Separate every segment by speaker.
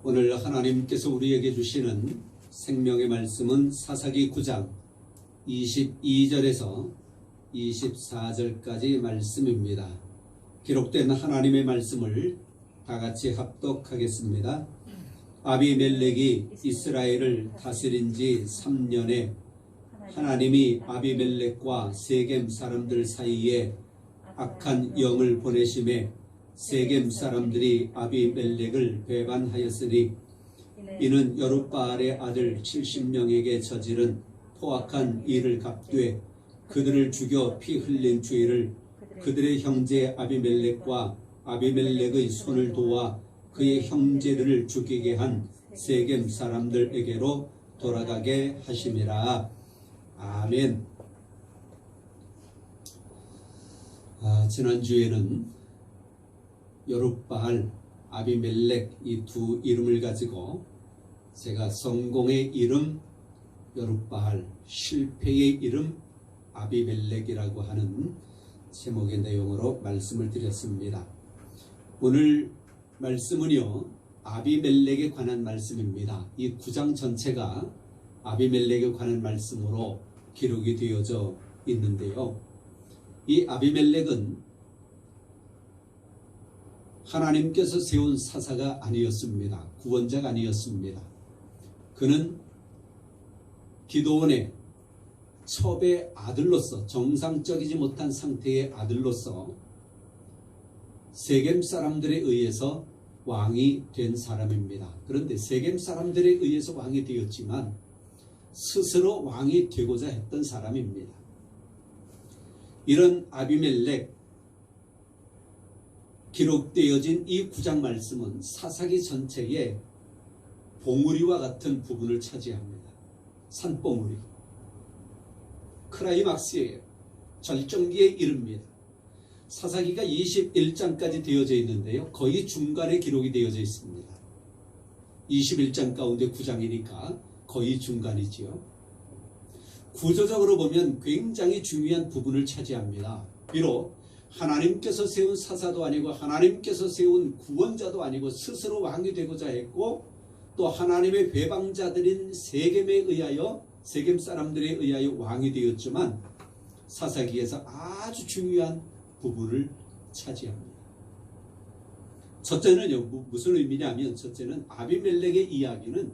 Speaker 1: 오늘 하나님께서 우리에게 주시는 생명의 말씀은 사사기 9장 22절에서 24절까지 말씀입니다. 기록된 하나님의 말씀을 다 같이 합독하겠습니다. 아비멜렉이 이스라엘을 다스린 지 3년에 하나님이 아비멜렉과 세겜 사람들 사이에 악한 영을 보내심에 세겜 사람들이 아비멜렉을 배반하였으니 이는 여룻바알의 아들 70명에게 저지른 포악한 일을 갚되 그들을 죽여 피 흘린 죄를 그들의 형제 아비멜렉과 아비멜렉의 손을 도와 그의 형제들을 죽이게 한 세겜 사람들에게로 돌아가게 하심이라. 아멘. 지난주에는 여룻바알, 아비멜렉 이 두 이름을 가지고 제가 성공의 이름 여룻바알, 실패의 이름 아비멜렉이라고 하는 제목의 내용으로 말씀을 드렸습니다. 오늘 말씀은요, 아비멜렉에 관한 말씀입니다. 이 9장 전체가 아비멜렉에 관한 말씀으로 기록이 되어져 있는데요. 이 아비멜렉은 하나님께서 세운 사사가 아니었습니다. 구원자가 아니었습니다. 그는 기드온의 첩의 아들로서, 정상적이지 못한 상태의 아들로서 세겜 사람들에 의해서 왕이 된 사람입니다. 그런데 세겜 사람들에 의해서 왕이 되었지만 스스로 왕이 되고자 했던 사람입니다. 이런 아비멜렉, 기록되어진 이 9장 말씀은 사사기 전체의 봉우리와 같은 부분을 차지합니다. 산봉우리. 크라이막스예요. 절정기에 이릅니다. 사사기가 21장까지 되어져 있는데요. 거의 중간에 기록이 되어져 있습니다. 21장 가운데 9장이니까 거의 중간이지요. 구조적으로 보면 굉장히 중요한 부분을 차지합니다. 비록 하나님께서 세운 사사도 아니고 하나님께서 세운 구원자도 아니고 스스로 왕이 되고자 했고 또 하나님의 배방자들인 세겜에 의하여, 세겜 사람들에 의하여 왕이 되었지만 사사기에서 아주 중요한 부분을 차지합니다. 첫째는요, 무슨 의미냐면, 첫째는 아비멜렉의 이야기는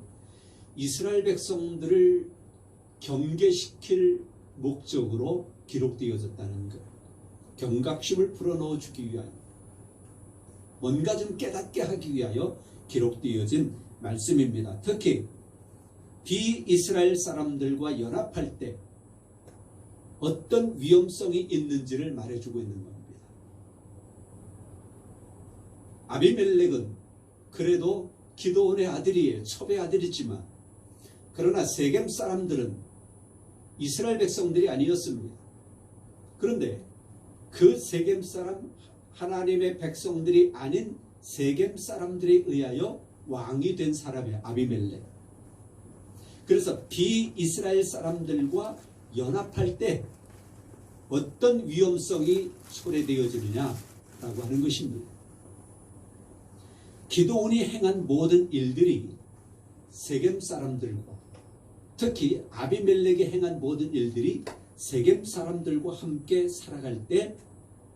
Speaker 1: 이스라엘 백성들을 경계시킬 목적으로 기록되어졌다는 것. 경각심을 불어넣어 주기 위하여, 뭔가 좀 깨닫게 하기 위하여 기록되어진 말씀입니다. 특히 비이스라엘 사람들과 연합할 때 어떤 위험성이 있는지를 말해주고 있는 겁니다. 아비멜렉은 그래도 기드온의 아들이에요. 첩의 아들이지만, 그러나 세겜 사람들은 이스라엘 백성들이 아니었습니다. 그런데 그 세겜 사람, 하나님의 백성들이 아닌 세겜 사람들에 의하여 왕이 된 사람이에요. 아비멜렉. 그래서 비이스라엘 사람들과 연합할 때 어떤 위험성이 초래되어지느냐라고 하는 것입니다. 기드온이 행한 모든 일들이 세겜 사람들과, 특히 아비멜렉이 행한 모든 일들이 세겜 사람들과 함께 살아갈 때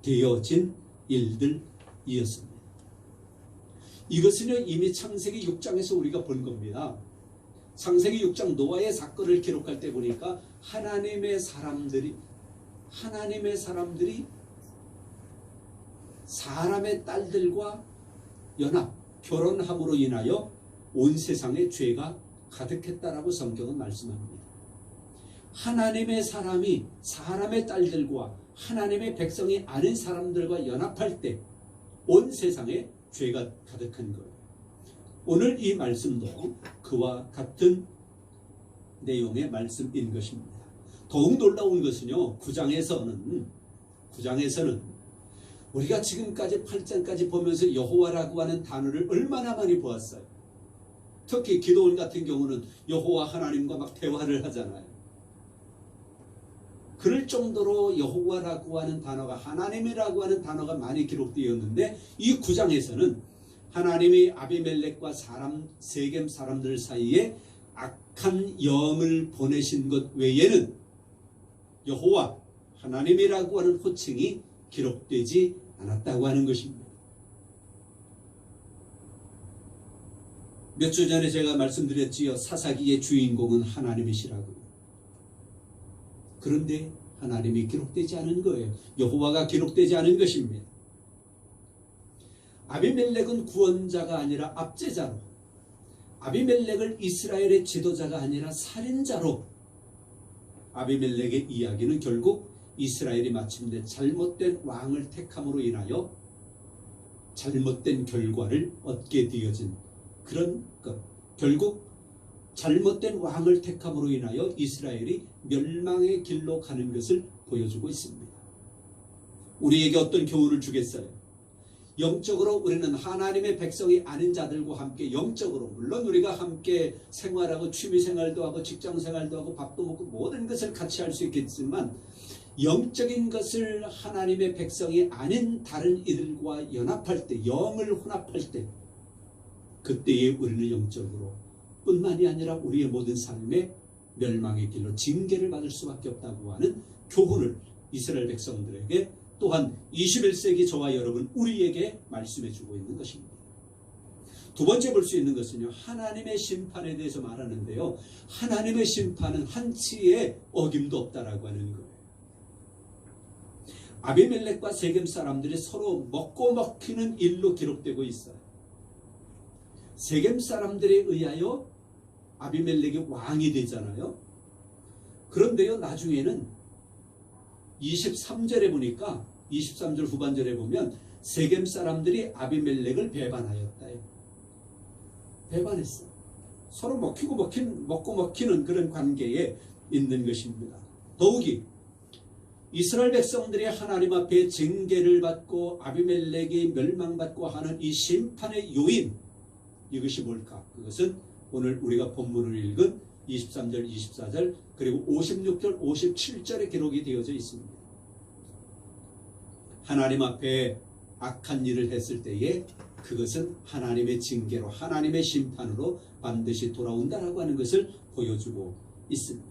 Speaker 1: 되어진 일들이었습니다. 이것은요, 이미 창세기 6장에서 우리가 본 겁니다. 창세기 6장 노아의 사건을 기록할 때 보니까 하나님의 사람들이 사람의 딸들과 연합, 결혼함으로 인하여 온 세상에 죄가 가득했다라고 성경은 말씀합니다. 하나님의 사람이 사람의 딸들과 하나님의 백성이 아닌 사람들과 연합할 때 온 세상에 죄가 가득한 거예요. 오늘 이 말씀도 그와 같은 내용의 말씀인 것입니다. 더욱 놀라운 것은요, 9장에서는 우리가 지금까지 8장까지 보면서 여호와라고 하는 단어를 얼마나 많이 보았어요. 특히 기드온 같은 경우는 여호와 하나님과 막 대화를 하잖아요. 그럴 정도로 여호와라고 하는 단어가, 하나님이라고 하는 단어가 많이 기록되었는데, 이 9장에서는 하나님이 아비멜렉과 세겜 사람들 사이에 악한 영을 보내신 것 외에는 여호와 하나님이라고 하는 호칭이 기록되지 않았다고 하는 것입니다. 몇 주 전에 제가 말씀드렸지요. 사사기의 주인공은 하나님이시라고. 그런데 하나님이 기록되지 않은 거예요. 여호와가 기록되지 않은 것입니다. 아비멜렉은 구원자가 아니라 압제자로, 아비멜렉을 이스라엘의 지도자가 아니라 살인자로, 아비멜렉의 이야기는 결국 이스라엘이 마침내 잘못된 왕을 택함으로 인하여 잘못된 결과를 얻게 되어진 그런 것, 결국 잘못된 왕을 택함으로 인하여 이스라엘이 멸망의 길로 가는 것을 보여주고 있습니다. 우리에게 어떤 교훈을 주겠어요? 영적으로 우리는 하나님의 백성이 아닌 자들과 함께 영적으로, 물론 우리가 함께 생활하고 취미생활도 하고 직장생활도 하고 밥도 먹고 모든 것을 같이 할 수 있겠지만 영적인 것을 하나님의 백성이 아닌 다른 이들과 연합할 때, 영을 혼합할 때, 그때에 우리는 영적으로 뿐만이 아니라 우리의 모든 삶에 멸망의 길로 징계를 받을 수밖에 없다고 하는 교훈을 이스라엘 백성들에게, 또한 21세기 저와 여러분 우리에게 말씀해 주고 있는 것입니다. 두 번째 볼 수 있는 것은요, 하나님의 심판에 대해서 말하는데요, 하나님의 심판은 한치의 어김도 없다라고 하는 거예요. 아비멜렉과 세겜 사람들이 서로 먹고 먹히는 일로 기록되고 있어요. 세겜 사람들에 의하여 아비멜렉이 왕이 되잖아요. 그런데요, 나중에는 23절에 보니까, 23절 후반절에 보면 세겜 사람들이 아비멜렉을 배반하였다요. 배반했어. 서로 먹고 먹히는 그런 관계에 있는 것입니다. 더욱이 이스라엘 백성들이 하나님 앞에 징계를 받고 아비멜렉이 멸망받고 하는 이 심판의 요인, 이것이 뭘까? 그것은 오늘 우리가 본문을 읽은 23절, 24절, 그리고 56절, 57절에 기록이 되어져 있습니다. 하나님 앞에 악한 일을 했을 때에 그것은 하나님의 징계로, 하나님의 심판으로 반드시 돌아온다라고 하는 것을 보여주고 있습니다.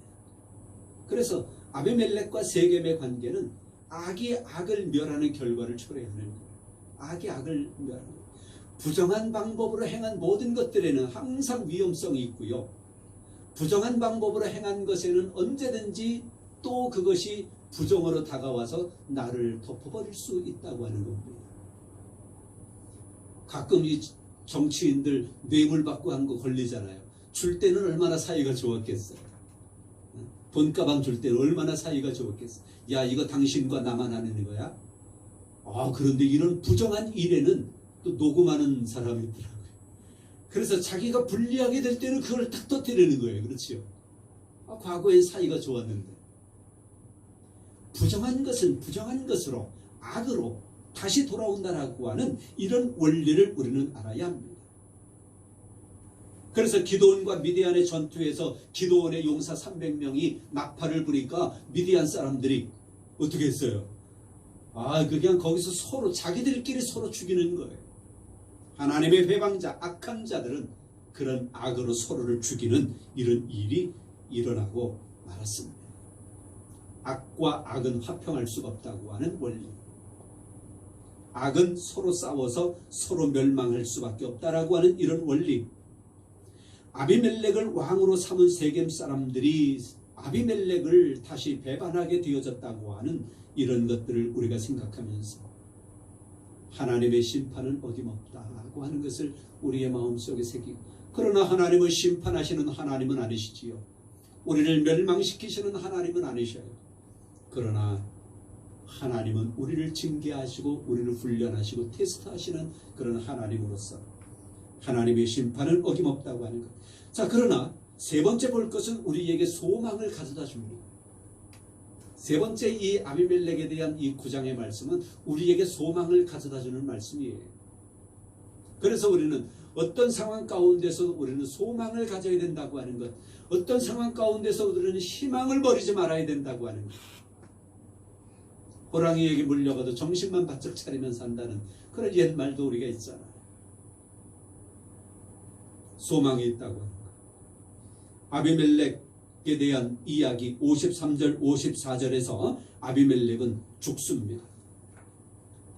Speaker 1: 그래서 아비멜렉과 세겜의 관계는 악이 악을 멸하는 결과를 초래하는 거예요. 악이 악을 멸하는 거예요. 부정한 방법으로 행한 모든 것들에는 항상 위험성이 있고요. 부정한 방법으로 행한 것에는 언제든지 또 그것이 부정으로 다가와서 나를 덮어버릴 수 있다고 하는 겁니다. 가끔 이 정치인들 뇌물 받고 한 거 걸리잖아요. 줄 때는 얼마나 사이가 좋았겠어요. 돈가방 줄 때는 얼마나 사이가 좋았겠어요. 야, 이거 당신과 나만 하는 거야? 그런데 이런 부정한 일에는 또 녹음하는 사람이 있더라고요. 그래서 자기가 불리하게 될 때는 그걸 탁 터뜨리는 거예요. 그렇지요? 과거엔 사이가 좋았는데. 부정한 것은 부정한 것으로, 악으로 다시 돌아온다라고 하는 이런 원리를 우리는 알아야 합니다. 그래서 기드온과 미디안의 전투에서 기드온의 용사 300명이 나팔을 부니까 미디안 사람들이 어떻게 했어요? 그냥 거기서 서로 자기들끼리 서로 죽이는 거예요. 하나님의 회방자, 악한 자들은 그런 악으로 서로를 죽이는 이런 일이 일어나고 말았습니다. 악과 악은 화평할 수가 없다고 하는 원리. 악은 서로 싸워서 서로 멸망할 수밖에 없다라고 하는 이런 원리. 아비멜렉을 왕으로 삼은 세겜 사람들이 아비멜렉을 다시 배반하게 되어졌다고 하는 이런 것들을 우리가 생각하면서 하나님의 심판은 어김없다고 하는 것을 우리의 마음속에 새기고, 그러나 하나님은 심판하시는 하나님은 아니시지요. 우리를 멸망시키시는 하나님은 아니셔요. 그러나 하나님은 우리를 징계하시고 우리를 훈련하시고 테스트하시는 그런 하나님으로서 하나님의 심판은 어김없다고 하는 것. 자, 그러나 세 번째 볼 것은 우리에게 소망을 가져다 줍니다. 세 번째 이 아비멜렉에 대한 이 9장의 말씀은 우리에게 소망을 가져다 주는 말씀이에요. 그래서 우리는 어떤 상황 가운데서 우리는 소망을 가져야 된다고 하는 것, 어떤 상황 가운데서 우리는 희망을 버리지 말아야 된다고 하는 것. 호랑이에게 물려가도 정신만 바짝 차리면 산다는 그런 옛말도 우리가 있잖아요. 소망이 있다고 합니다. 아비멜렉에 대한 이야기 53절 54절에서 아비멜렉은 죽습니다.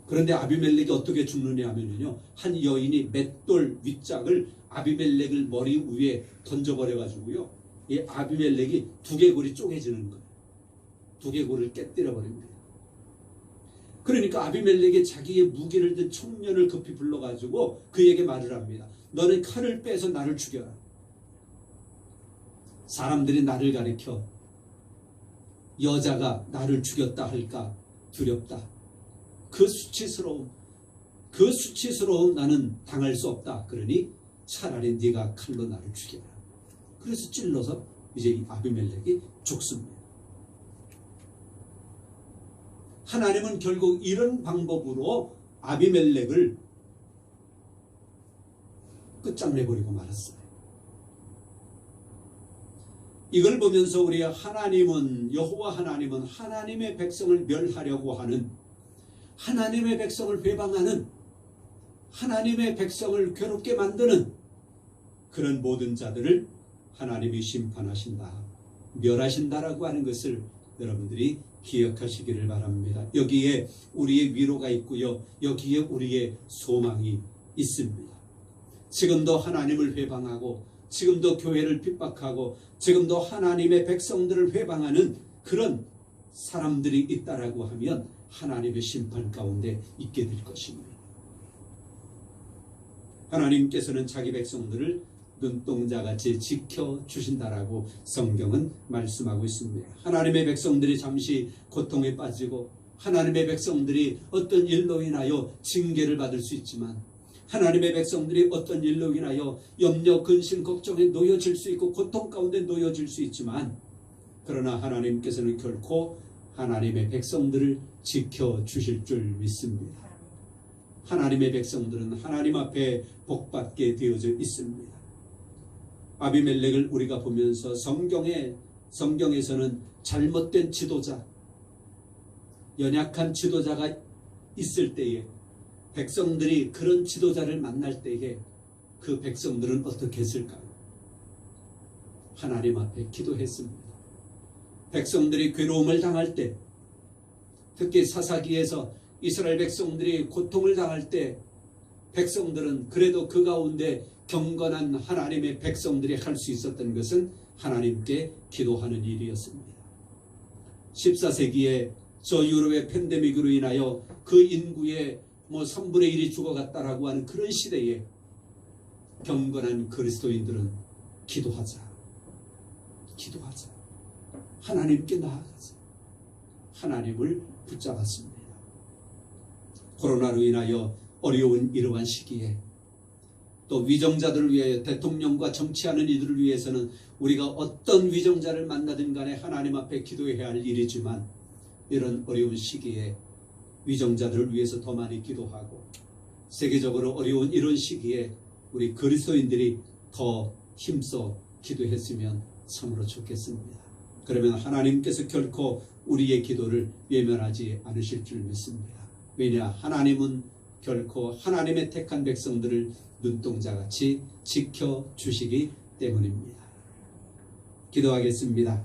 Speaker 1: 그런데 아비멜렉이 어떻게 죽느냐 하면요, 한 여인이 맷돌 윗짝을 아비멜렉을 머리 위에 던져버려 가지고요, 이 아비멜렉이 두개골이 쪼개지는 거예요. 두개골을 깨뜨려 버립니다. 그러니까 아비멜렉이 자기의 무기를 든 청년을 급히 불러가지고 그에게 말을 합니다. 너는 칼을 빼서 나를 죽여라. 사람들이 나를 가리켜 여자가 나를 죽였다 할까 두렵다. 그 수치스러움 나는 당할 수 없다. 그러니 차라리 네가 칼로 나를 죽여라. 그래서 찔러서 이제 이 아비멜렉이 죽습니다. 하나님은 결국 이런 방법으로 아비멜렉을 끝장내버리고 말았어요. 이걸 보면서 우리 여호와 하나님은 하나님의 백성을 멸하려고 하는, 하나님의 백성을 배반하는, 하나님의 백성을 괴롭게 만드는 그런 모든 자들을 하나님이 심판하신다, 멸하신다라고 하는 것을 여러분들이 기억하시기를 바랍니다. 여기에 우리의 위로가 있고요, 여기에 우리의 소망이 있습니다. 지금도 하나님을 회방하고, 지금도 교회를 핍박하고, 지금도 하나님의 백성들을 회방하는 그런 사람들이 있다라고 하면 하나님의 심판 가운데 있게 될 것입니다. 하나님께서는 자기 백성들을 눈동자같이 지켜주신다라고 성경은 말씀하고 있습니다. 하나님의 백성들이 잠시 고통에 빠지고, 하나님의 백성들이 어떤 일로 인하여 징계를 받을 수 있지만, 하나님의 백성들이 어떤 일로 인하여 염려, 근심, 걱정에 놓여질 수 있고 고통 가운데 놓여질 수 있지만, 그러나 하나님께서는 결코 하나님의 백성들을 지켜주실 줄 믿습니다. 하나님의 백성들은 하나님 앞에 복받게 되어져 있습니다. 아비멜렉을 우리가 보면서 성경에서는 잘못된 지도자, 연약한 지도자가 있을 때에, 백성들이 그런 지도자를 만날 때에 그 백성들은 어떻게 했을까요? 하나님 앞에 기도했습니다. 백성들이 괴로움을 당할 때, 특히 사사기에서 이스라엘 백성들이 고통을 당할 때 백성들은 그래도 그 가운데 경건한 하나님의 백성들이 할 수 있었던 것은 하나님께 기도하는 일이었습니다. 14세기에 저 유럽의 팬데믹으로 인하여 그 인구의 3분의 1이 죽어갔다라고 하는 그런 시대에 경건한 그리스도인들은 기도하자. 하나님께 나아가자. 하나님을 붙잡았습니다. 코로나로 인하여 어려운 이러한 시기에 또 위정자들을 위하여, 대통령과 정치하는 이들을 위해서는 우리가 어떤 위정자를 만나든 간에 하나님 앞에 기도해야 할 일이지만, 이런 어려운 시기에 위정자들을 위해서 더 많이 기도하고, 세계적으로 어려운 이런 시기에 우리 그리스도인들이 더 힘써 기도했으면 참으로 좋겠습니다. 그러면 하나님께서 결코 우리의 기도를 외면하지 않으실 줄 믿습니다. 왜냐? 하나님은 결코 하나님의 택한 백성들을 눈동자같이 지켜주시기 때문입니다. 기도하겠습니다.